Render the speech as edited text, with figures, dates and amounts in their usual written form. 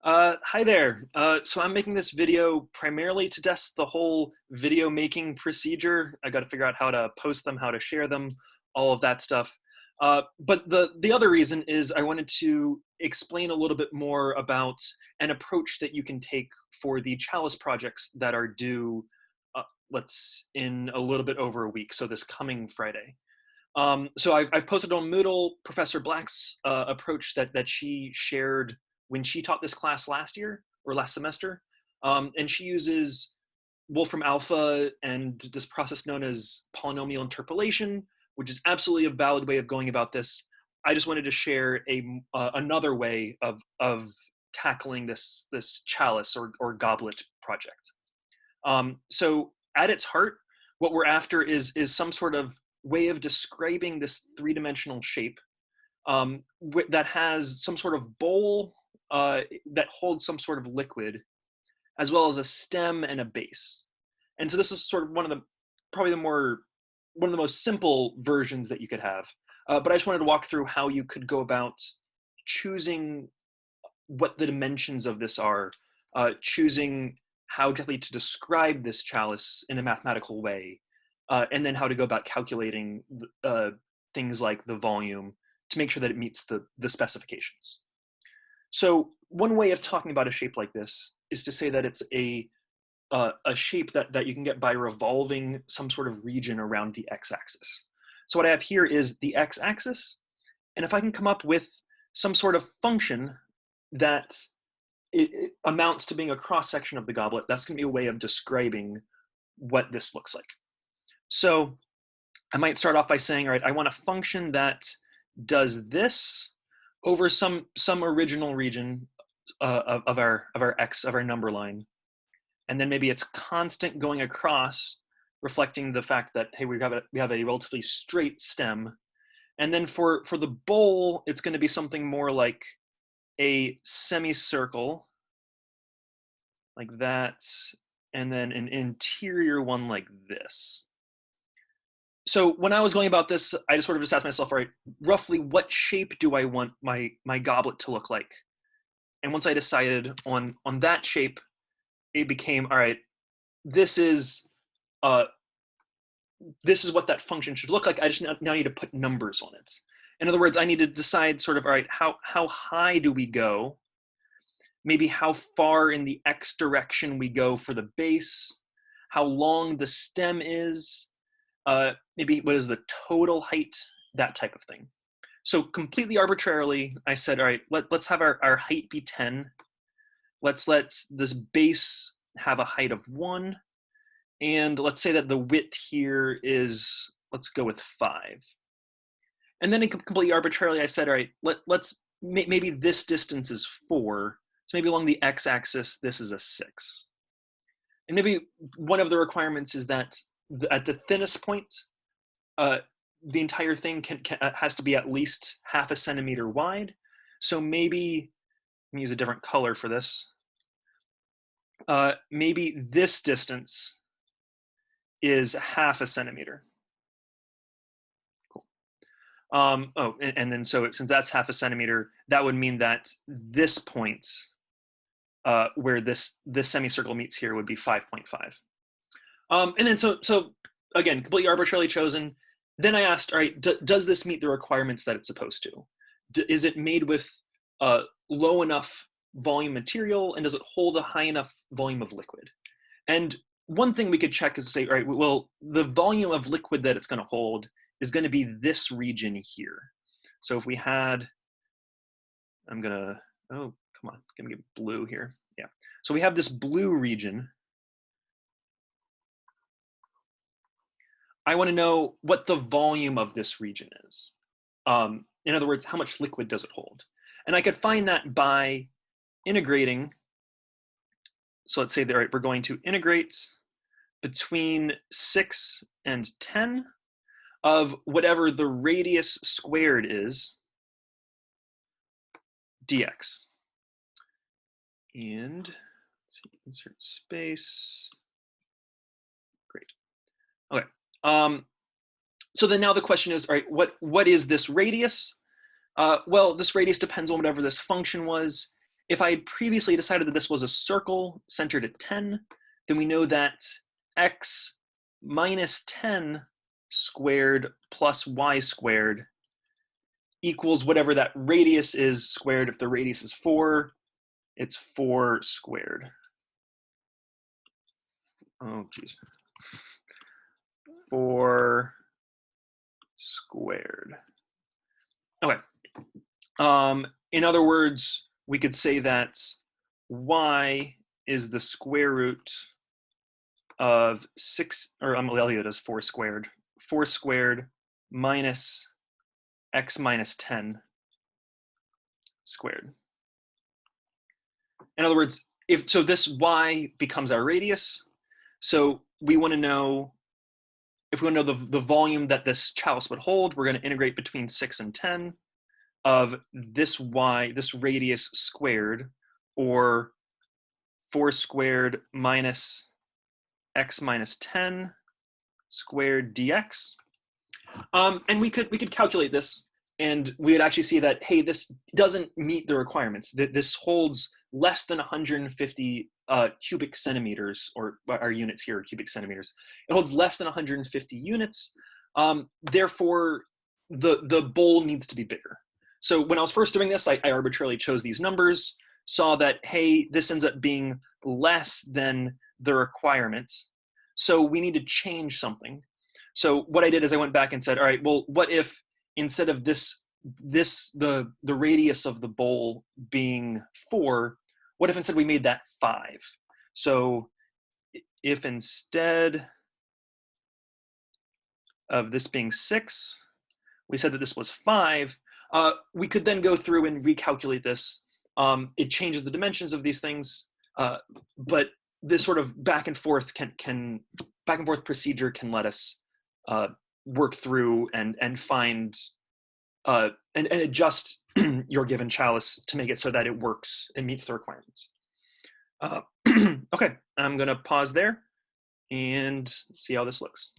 Hi there. So I'm making this video primarily to test the whole video making procedure. I got to figure out how to post them, how to share them, all of that stuff. But the other reason is I wanted to explain a little bit more about an approach that you can take for the Chalice projects that are due, let's in a little bit over a week, so this coming Friday. So I've posted on Moodle Professor Black's approach that she shared when she taught this class last year or last semester. And she uses Wolfram Alpha and this process known as polynomial interpolation, which is absolutely a valid way of going about this. I just wanted to share another way of tackling this chalice or goblet project. So at its heart, what we're after is some sort of way of describing this three-dimensional shape that has some sort of bowl that holds some sort of liquid, as well as a stem and a base. And so this is sort of one of the most simple versions that you could have. But I just wanted to walk through how you could go about choosing what the dimensions of this are, choosing how exactly to describe this chalice in a mathematical way, and then how to go about calculating things like the volume to make sure that it meets the specifications. So one way of talking about a shape like this is to say that it's a shape that you can get by revolving some sort of region around the x-axis. So what I have here is the x-axis, and if I can come up with some sort of function that it amounts to being a cross-section of the goblet, that's going to be a way of describing what this looks like. So I might start off by saying, all right, I want a function that does this over some original region of our number line, and then maybe it's constant going across, reflecting the fact that hey, we have a relatively straight stem, and then for the bowl, it's going to be something more like a semicircle, like that, and then an interior one like this. So when I was going about this, I just sort of just asked myself, all right, roughly what shape do I want my goblet to look like? And once I decided on that shape, it became, all right, this is what that function should look like. I just now need to put numbers on it. In other words, I need to decide sort of, all right, how high do we go? Maybe how far in the x direction we go for the base, how long the stem is, maybe what is the total height, that type of thing. So completely arbitrarily, I said, all right, let's have our height be 10. Let's let this base have a height of 1. And let's say that the width here is, let's go with 5. And then completely arbitrarily, I said, all right, maybe this distance is 4. So maybe along the x-axis, this is a 6. And maybe one of the requirements is that at the thinnest point, the entire thing has to be at least half a centimeter wide. So maybe, let me use a different color for this. Maybe this distance is half a centimeter. Cool. And then so since that's half a centimeter, that would mean that this point where this semicircle meets here would be 5.5. And then so again, completely arbitrarily chosen. Then I asked, all right, does this meet the requirements that it's supposed to? Is it made with low enough volume material, and does it hold a high enough volume of liquid? And one thing we could check is to say, all right, well, the volume of liquid that it's going to hold is going to be this region here. So if we had, oh, come on, give me blue here. Yeah. So we have this blue region. I want to know what the volume of this region is. In other words, how much liquid does it hold? And I could find that by integrating. So let's say that we're going to integrate between 6 and 10 of whatever the radius squared is, dx. And let's see, insert space. Great. Okay. So then now the question is, all right, what is this radius? Well, this radius depends on whatever this function was. if I had previously decided that this was a circle centered at 10, then we know that x minus 10 squared plus y squared equals whatever that radius is squared. If the radius is 4, it's 4 squared. Oh, geez. 4 squared. Okay. In other words, we could say that y is the square root of 6, or I'm going to leave it as 4 squared. 4 squared minus x minus 10 squared. In other words, so this y becomes our radius. So we want to know, if we want to know the volume that this chalice would hold, we're going to integrate between 6 and 10 of this y, this radius squared, or 4 squared minus x minus 10 squared dx. And we could calculate this, and we would actually see that, hey, this doesn't meet the requirements. This holds less than 150 cubic centimeters, or our units here are cubic centimeters. It holds less than 150 units. Therefore, the bowl needs to be bigger. So when I was first doing this, I arbitrarily chose these numbers, saw that, hey, this ends up being less than the requirements. So we need to change something. So what I did is I went back and said, all right, well, what if instead of the radius of the bowl being 4, what if instead we made that 5? So if instead of this being 6, we said that this was 5, we could then go through and recalculate this. It changes the dimensions of these things, but this sort of back and forth procedure can let us work through and find and adjust your given chalice to make it so that it works and meets the requirements. Okay, I'm gonna pause there and see how this looks.